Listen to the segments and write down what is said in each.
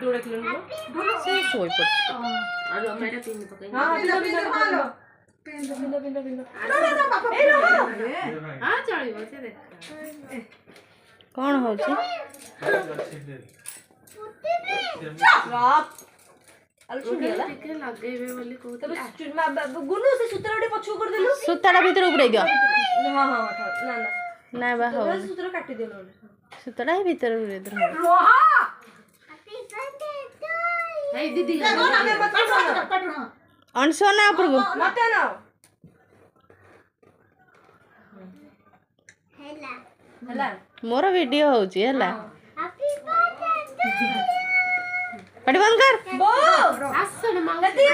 उल्टे खेलनु से सोई पड़ और मेरा पिन पकड़ हां बिंदो हां चलिबो से देख कौन हो छी आलू छुड़ियाला के लगेबे बोली कहू तब गुनु से सुतराडी पछु कर देलु सुतरा भीतर ऊपर दियो हां हां ना ना ना बा हो सुतरा काटी देलु सुतरा ही भीतर ऊपर दे रोहा हैप्पी बर्थडे टू हे दीदी अनसो ना ऊपर को मत ना हेला हेला मोर वीडियो होची हेला हैप्पी बर्थडे टू पटी बंद कर बो आसो ना मंगा दे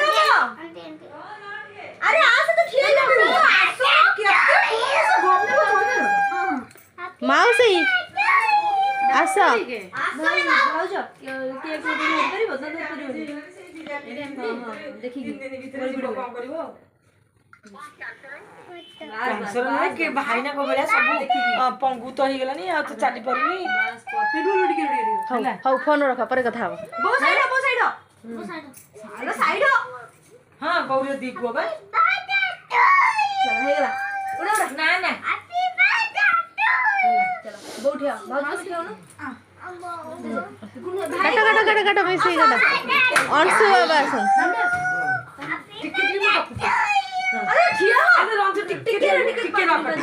अरे आस तो खेल ले आसो क्या माउसी आसो भाउज केक करी बदल करी देखि काम करबो कैंसर ना के भाई ना को बेला सब पंगु तो ही गेलानी आ तो चाली परनी बस फिर रोटी के रेडी हाउ फोन रख पर कथा हो बो साइड हां गौरी दी को बे चल हे गेला उड़ा ना ना हैप्पी बर्थडे चल बैठिया बहुत बैठिया ना काटो वैसे ही काटो अनसु बाबा सुन अरे ठिया अरे रंग टिक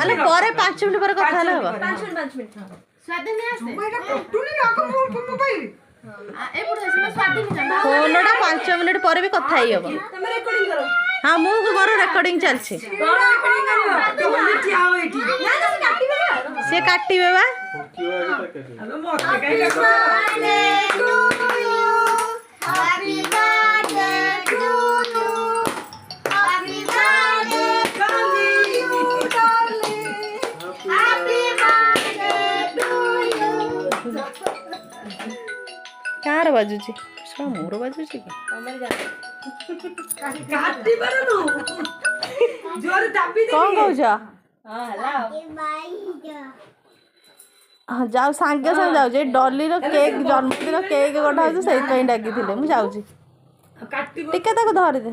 अरे परे 5 मिनिट पर कथा हला 5 मिनिट स्वाद नहीं आसे मैडा टुनी रको मोबाइल ए बुढ़ा से स्वाद नहीं जाना फोनडा 5 मिनिट पर भी कथा ही हबो तुम रिकॉर्डिंग करो हां मु मोर रिकॉर्डिंग चल छी कोन रिकॉर्डिंग करियो तुम ठिया हो एठी ना ना से काटिबे बा अबे मत काई रखो happy birthday to you happy birthday to you happy birthday to you कार बाजू छी सो मोर बाजू छी हमर जा काटी बरनु जोर दाबी दे कोन कहू छ हां हला हाँ जाओ सांगे संग जाओ जे डॉली रो केक जन्मदिन केक गोटा हो सही पई डाकी थिले मु जाऊ छी टिके ताको धरि दे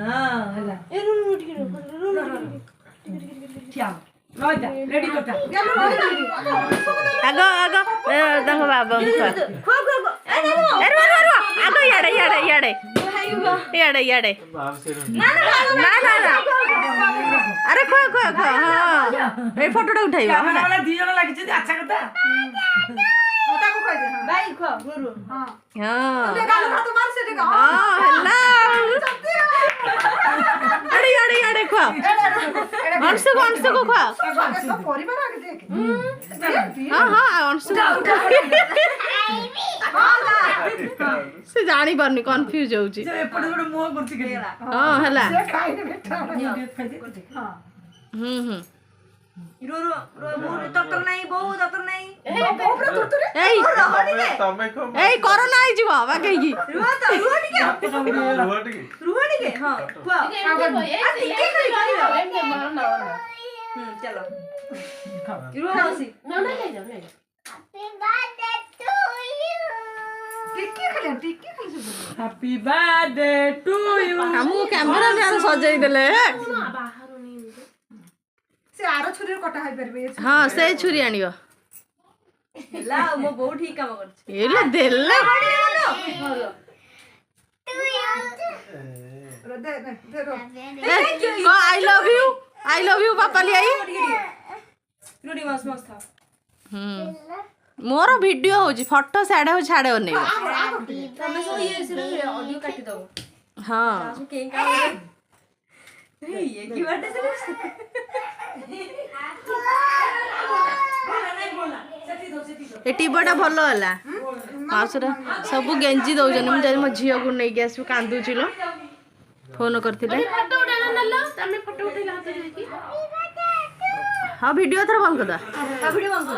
हां हला ए रुन क्या रोजा रेडी करता आगो तंग बाबा खो आगो याडे ना अरे खो हां ए फोटोटा उठाइबा हमरा दी जण लागि छै अच्छा कथा ताको कहि दे भाई खो गुरु हां तू गाल खा तो मार से देखा हां हल्ला अरे खो अंशु को खो सब परिवार आके देख हां अंशु से जानी परनी कंफ्यूज हो छी एपड मुह करछि के हां हला से खाइ ने बेटा हां रो ततर नहीं बहुत ततर नहीं तमे को ए कोरोना आई जीवा बाके की रुह टिके हां चलो रुह मौसी ना ले जाओ happy birthday to you happy birthday to you हमू कैमरा में सजाई देले से आरो छुरी कटा हाई परबे हां से छुरी आनियो ला मो बहुत ठीक काम करछ एले देले आई लव यू पापा ले आई रोडी मस्त था मोर वीडियो हो जी फोटो साडे हो छाडे ओने तमे सो ये ऑडियो काटी दो हां के का ये की बात है ए टीबटा भलो हला माउसरा सब गेंजी दउजन मु जाई म झियो को नै गैस कांदू छिलो फोन करथिले फोटो उठा नल्लो तमे फोटो उठैला हाथ की हां वीडियो थरा बंद कर दा हां वीडियो बंद कर